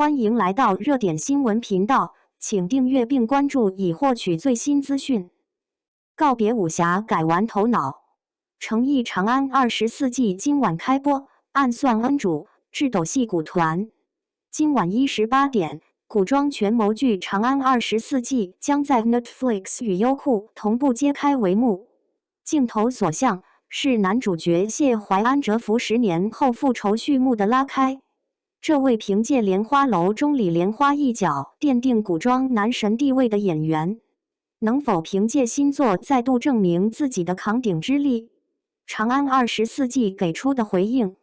欢迎来到热点新闻频道，请订阅并关注以获取最新资讯。告别武侠，改玩头脑。诚意长安24季今晚开播，暗算恩主，智斗戏骨团。今晚18点，古装权谋剧《长安24季》将在 Netflix 与优酷同步揭开帷幕。镜头所向是男主角谢怀安蛰伏10年后复仇序幕的拉开。这位凭借《莲花楼》中李莲花一角奠定古装男神地位的演员，能否凭借新作再度证明自己的扛鼎之力？长安24季给出的回应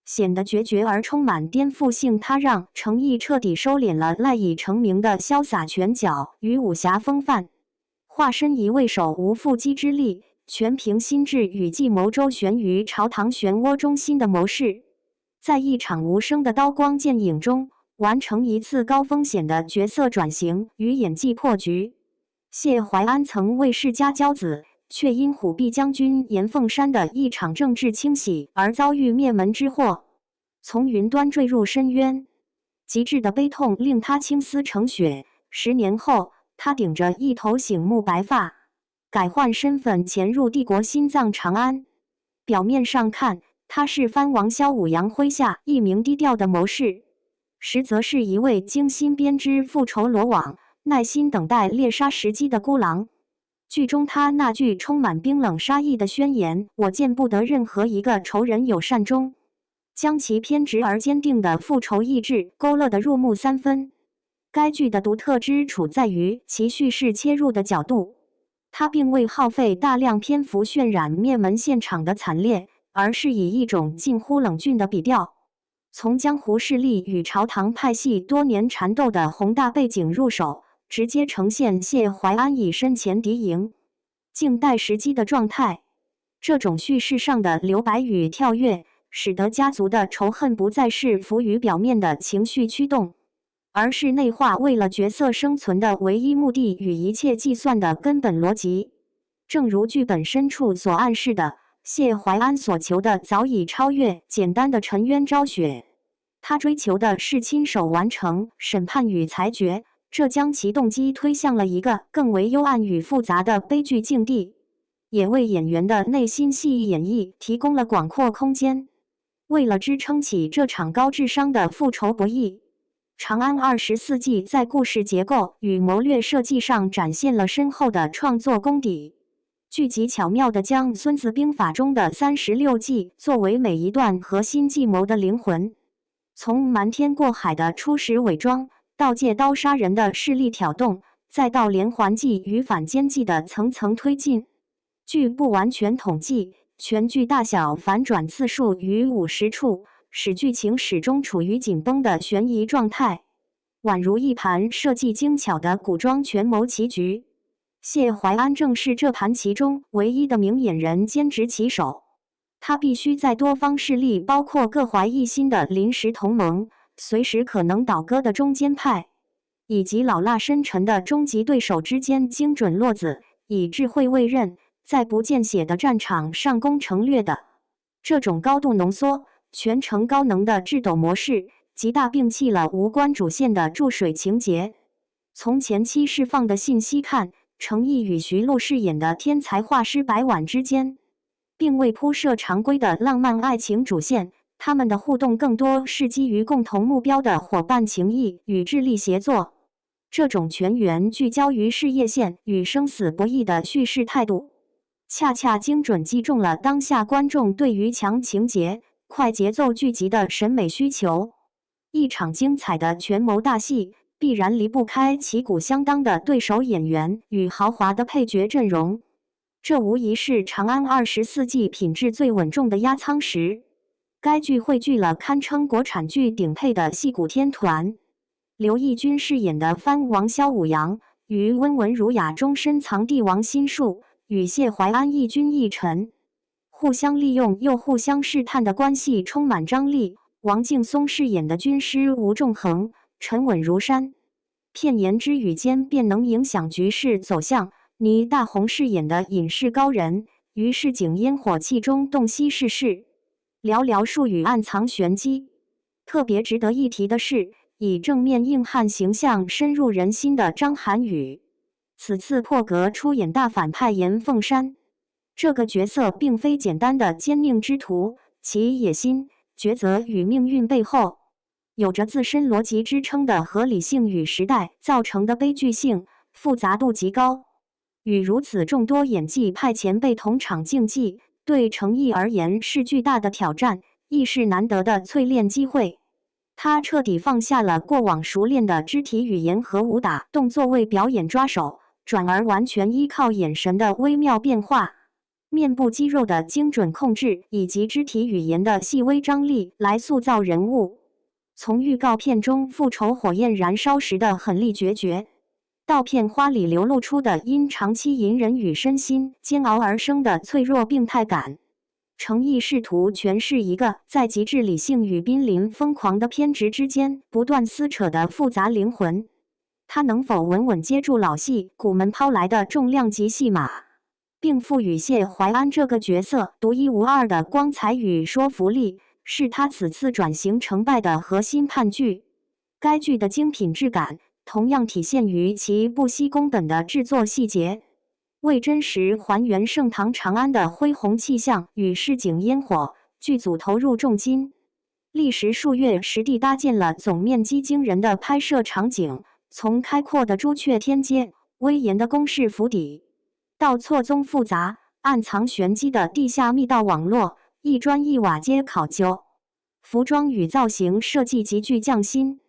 显得决绝而充满颠覆性，他让诚意彻底收敛了赖以成名的潇洒拳脚与武侠风范，化身一位手无缚鸡之力，全凭心智与计谋周旋于朝堂漩涡中心的谋士，在一场无声的刀光剑影中完成一次高风险的角色转型与演技破局。谢怀安曾为世家骄子，却因虎贲将军严凤山的一场政治清洗而遭遇灭门之祸，从云端坠入深渊。极致的悲痛令他青丝成雪。10年后，他顶着一头醒目白发，改换身份潜入帝国心脏长安。表面上看，他是藩王萧武阳麾下一名低调的谋士，实则是一位精心编织复仇罗网、耐心等待猎杀时机的孤狼。剧中他那句充满冰冷杀意的宣言“我见不得任何一个仇人友善”中，将其偏执而坚定的复仇意志勾勒得入木三分。该剧的独特之处在于其叙事切入的角度，它并未耗费大量篇幅渲染灭门现场的惨烈，而是以一种近乎冷峻的笔调，从江湖势力与朝堂派系多年缠斗的宏大背景入手，直接呈现谢怀安以身前敌营，静待时机的状态。这种叙事上的留白与跳跃，使得家族的仇恨不再是浮于表面的情绪驱动，而是内化为了角色生存的唯一目的与一切计算的根本逻辑。正如剧本深处所暗示的，谢怀安所求的早已超越简单的沉冤昭雪，他追求的是亲手完成审判与裁决，这将其动机推向了一个更为幽暗与复杂的悲剧境地，也为演员的内心戏演绎提供了广阔空间。为了支撑起这场高智商的复仇博弈，长安24季在故事结构与谋略设计上展现了深厚的创作功底。剧集巧妙地将《孙子兵法》中的36计作为每一段核心计谋的灵魂，从瞒天过海的初始伪装，到借刀杀人的势力挑动，再到连环计与反间计的层层推进。据不完全统计，全剧大小反转次数逾50处，使剧情始终处于紧绷的悬疑状态，宛如一盘设计精巧的古装权谋棋局。谢怀安正是这盘棋中唯一的明眼人兼职棋手，他必须在多方势力包括各怀一心的临时同盟、随时可能倒戈的中间派，以及老辣深沉的终极对手之间精准落子，以智慧为刃，在不见血的战场上攻城略的。这种高度浓缩、全程高能的智斗模式，极大摒弃了无关主线的注水情节。从前期释放的信息看，诚意与徐璐饰演的天才画师白婉之间，并未铺设常规的浪漫爱情主线，他们的互动更多是基于共同目标的伙伴情谊与智力协作。这种全员聚焦于事业线与生死博弈的叙事态度，恰恰精准击中了当下观众对于强情节、快节奏剧集的审美需求。一场精彩的权谋大戏，必然离不开旗鼓相当的对手演员与豪华的配角阵容，这无疑是长安24季品质最稳重的压舱石。该剧汇聚了堪称国产剧顶配的戏骨天团，刘奕君饰演的藩王萧武阳，于温文儒雅中深藏帝王心术，与谢怀安一君一臣互相利用又互相试探的关系充满张力。王劲松饰演的军师吴仲恒沉稳如山，片言之语间便能影响局势走向。倪大红饰演的隐士高人，于市井烟火气中洞悉世事，寥寥数语暗藏玄机。特别值得一提的是，以正面硬汉形象深入人心的张涵予，此次破格出演大反派严凤山。这个角色并非简单的奸佞之徒，其野心、抉择与命运背后，有着自身逻辑支撑的合理性与时代造成的悲剧性，复杂度极高。与如此众多演技派前辈同场竞技，对程毅而言是巨大的挑战，亦是难得的淬炼机会。他彻底放下了过往熟练的肢体语言和武打动作为表演抓手，转而完全依靠眼神的微妙变化、面部肌肉的精准控制以及肢体语言的细微张力来塑造人物。从预告片中复仇火焰燃烧时的狠厉决绝，到片花里流露出的因长期隐忍与身心煎熬而生的脆弱病态感，程毅试图诠释一个在极致理性与濒临疯狂的偏执之间不断撕扯的复杂灵魂。他能否稳稳接住老戏骨们抛来的重量级戏码，并赋予谢怀安这个角色独一无二的光彩与说服力，是他此次转型成败的核心判据。该剧的精品质感同样体现于其不惜工本的制作细节，为真实还原盛唐长安的恢宏气象与市井烟火，剧组投入重金，历时数月实地搭建了总面积惊人的拍摄场景，从开阔的朱雀天街、威严的宫室府邸，到错综复杂、暗藏玄机的地下密道网络，一砖一瓦皆考究，服装与造型设计极具匠心。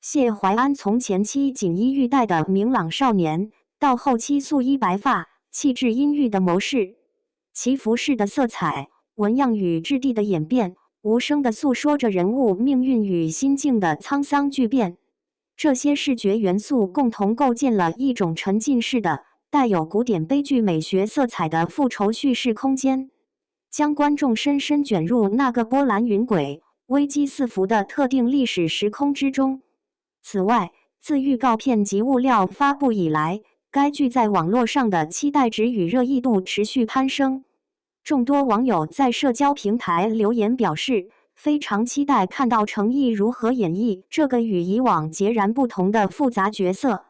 谢怀安从前期锦衣玉带的明朗少年，到后期素衣白发、气质阴郁的谋士，其服饰的色彩、纹样与质地的演变，无声地诉说着人物命运与心境的沧桑巨变。这些视觉元素共同构建了一种沉浸式的、带有古典悲剧美学色彩的复仇叙事空间，将观众深深卷入那个波澜云诡、危机四伏的特定历史时空之中。此外，自预告片及物料发布以来，该剧在网络上的期待值与热议度持续攀升。众多网友在社交平台留言表示，非常期待看到程毅如何演绎这个与以往截然不同的复杂角色，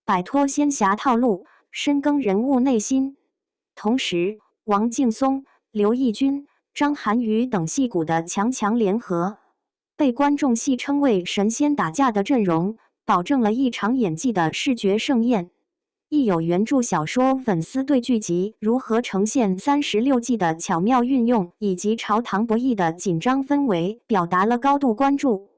摆脱仙侠套路，深耕人物内心。同时，王劲松、刘奕君、张涵予等戏骨的强联合，被观众戏称为神仙打架的阵容，保证了一场演技的视觉盛宴。亦有原著小说粉丝对剧集如何呈现36季的巧妙运用，以及朝堂博弈的紧张氛围表达了高度关注。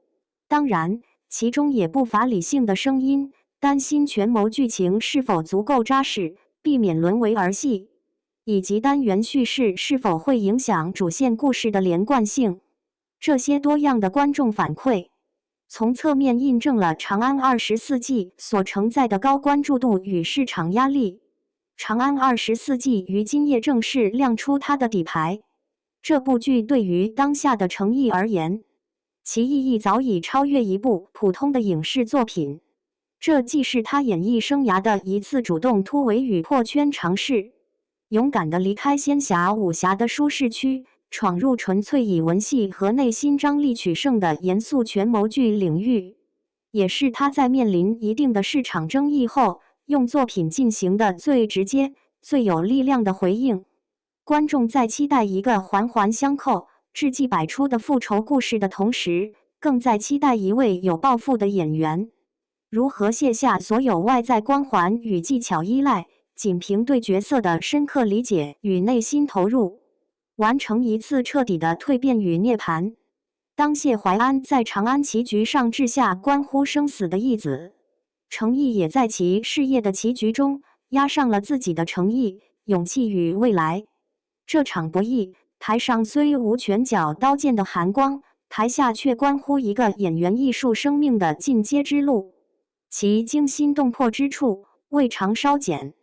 当然，其中也不乏理性的声音，担心权谋剧情是否足够扎实，避免沦为儿戏，以及单元叙事是否会影响主线故事的连贯性。这些多样的观众反馈，从侧面印证了《长安24季》所承载的高关注度与市场压力。《长安24季》于今夜正式亮出它的底牌。这部剧对于当下的程毅而言，其意义早已超越一部普通的影视作品。这既是他演艺生涯的一次主动突围与破圈尝试，勇敢地离开仙侠武侠的舒适区，闯入纯粹以文戏和内心张力取胜的严肃权谋剧领域，也是他在面临一定的市场争议后，用作品进行的最直接、最有力量的回应。观众在期待一个环环相扣、智计百出的复仇故事的同时，更在期待一位有抱负的演员如何卸下所有外在光环与技巧依赖，仅凭对角色的深刻理解与内心投入，完成一次彻底的蜕变与涅槃。当谢怀安在长安棋局上掷下关乎生死的一子，程毅也在其事业的棋局中压上了自己的诚意、勇气与未来。这场博弈，台上虽无拳脚刀剑的寒光，台下却关乎一个演员艺术生命的进阶之路，其惊心动魄之处未尝稍减。